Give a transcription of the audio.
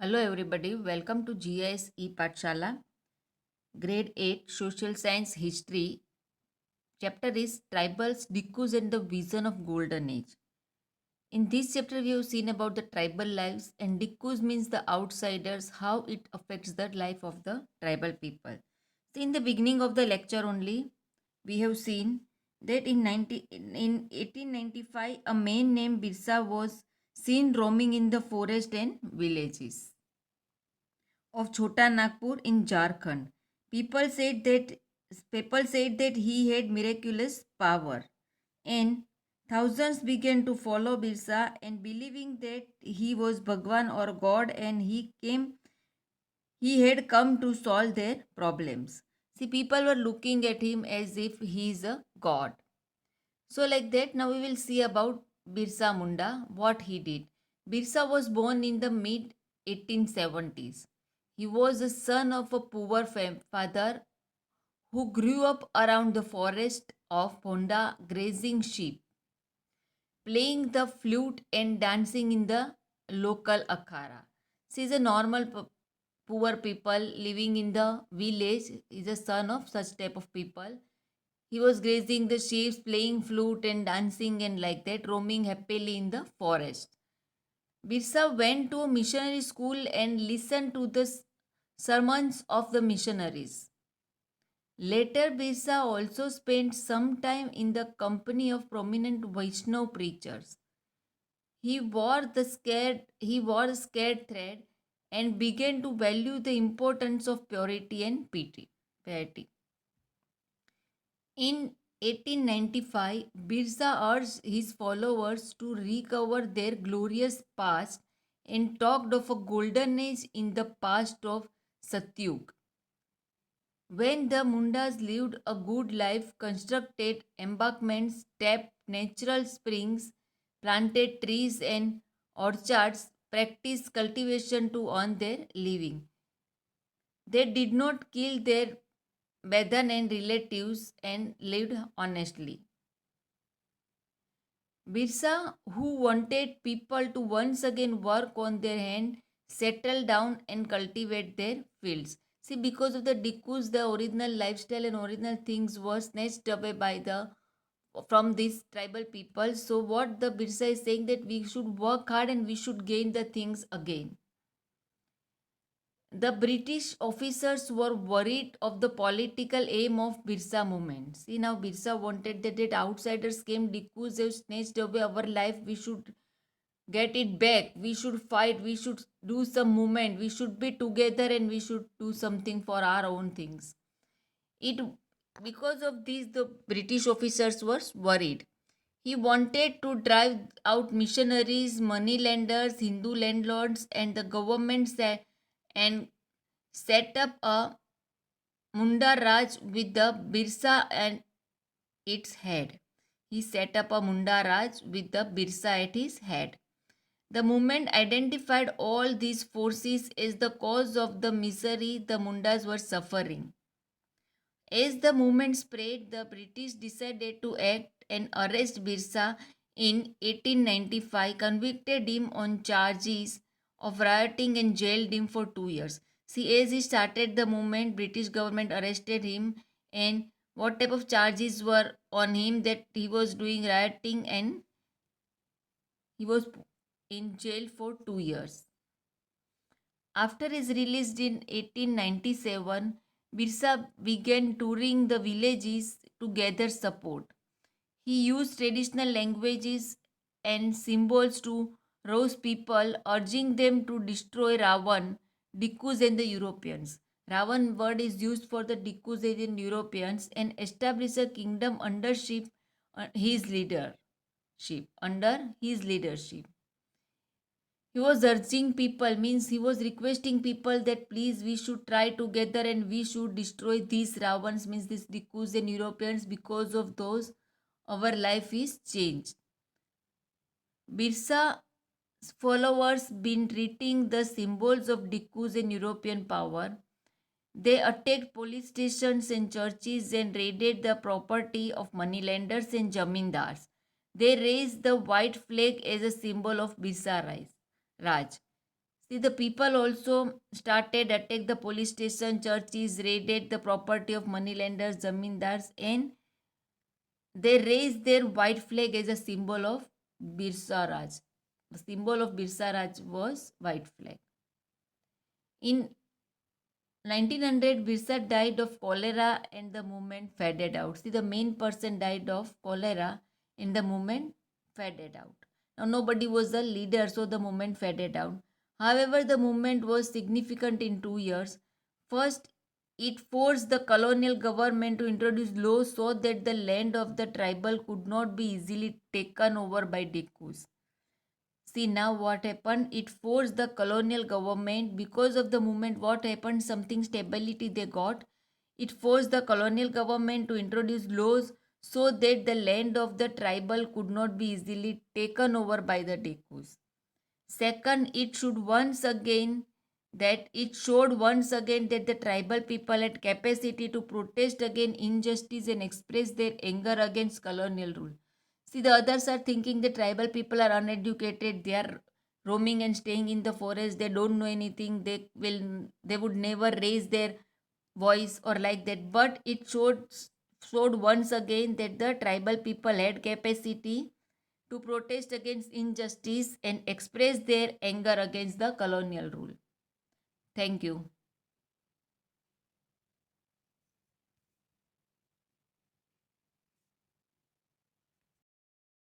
Hello everybody, welcome to GIS Pathshala, Grade 8 Social Science History. Chapter is Tribals, Dikkus and the Vision of Golden Age. In this chapter we have seen about the tribal lives and Dikkus means the outsiders, how it affects the life of the tribal people. So in the beginning of the lecture only, we have seen that in 1895 a man named Birsa was seen roaming in the forest and villages of Chota Nagpur in Jharkhand. People said that people said that he had miraculous power, and thousands began to follow Birsa and believing that he was Bhagwan or God, and he had come to solve their problems. See, people were looking at him as if he is a god. So, like that, now we will see about Birsa Munda, what he did. Birsa was born in the mid 1870s. He was the son of a poor father who grew up around the forest of Ponda grazing sheep, playing the flute and dancing in the local akhara. He is a normal poor people living in the village. He is a son of such type of people. He was grazing the sheep, playing flute and dancing and like that, roaming happily in the forest. Birsa went to a missionary school and listened to the sermons of the missionaries. Later, Birsa also spent some time in the company of prominent Vaishnav preachers. He wore a scared thread and began to value the importance of purity and piety. In 1895, Birsa urged his followers to recover their glorious past and talked of a golden age in the past of Satyug, when the Mundas lived a good life, constructed embankments, tapped natural springs, planted trees and orchards, practiced cultivation to earn their living. They did not kill their brethren and relatives and lived honestly. Birsa, who wanted people to once again work on their hand, settle down and cultivate their fields. See, because of the Dikkus, the original lifestyle and original things were snatched away by the from these tribal people. So, what the Birsa is saying that we should work hard and we should gain the things again. The British officers were worried of the political aim of Birsa movement. See, now Birsa wanted that outsiders came, Dikkus have snatched away our life, we should get it back, we should fight, we should do some movement, we should be together and we should do something for our own things. It Because of this the British officers were worried. He wanted to drive out missionaries, money lenders, Hindu landlords, and the government and set up a Munda Raj with the Birsa and its head. He set up a Munda Raj with the Birsa at his head. The movement identified all these forces as the cause of the misery the Mundas were suffering. As the movement spread, the British decided to act and arrest Birsa in 1895, convicted him on charges of rioting and jailed him for 2 years. See, as he started the movement, British government arrested him, and what type of charges were on him, that he was doing rioting and he was in jail for 2 years. After his release in 1897, Birsa began touring the villages to gather support. He used traditional languages and symbols to rouse people, urging them to destroy Ravan, Dikkus, and the Europeans. Ravan word is used for the Dikkus and Europeans and establish a kingdom his leadership. Under his leadership. He was urging people, means he was requesting people that please we should try together and we should destroy these Ravans, means these Dikkus and Europeans, because of those our life is changed. Birsa's followers been treating the symbols of Dikkus and European power. They attacked police stations and churches and raided the property of moneylenders and jamindars. They raised the white flag as a symbol of Birsa Raj. See, the people also started attack the police station, churches, raided the property of moneylenders, zamindars, and they raised their white flag as a symbol of Birsa Raj. The symbol of Birsa Raj was white flag. In 1900, Birsa died of cholera and the movement faded out. See, the main person died of cholera and the movement faded out. Now, nobody was a leader, so the movement faded out. However, the movement was significant in 2 years. First, it forced the colonial government to introduce laws so that the land of the tribal could not be easily taken over by Dikus. See now what happened? It forced the colonial government because of the movement. What happened? Something stability they got. It forced the colonial government to introduce laws so that the land of the tribal could not be easily taken over by the Dekus. Second, it showed once again that the tribal people had capacity to protest against injustice and express their anger against colonial rule. See, the others are thinking the tribal people are uneducated, they are roaming and staying in the forest, they don't know anything, they would never raise their voice or like that. But it showed once again that the tribal people had capacity to protest against injustice and express their anger against the colonial rule. Thank you.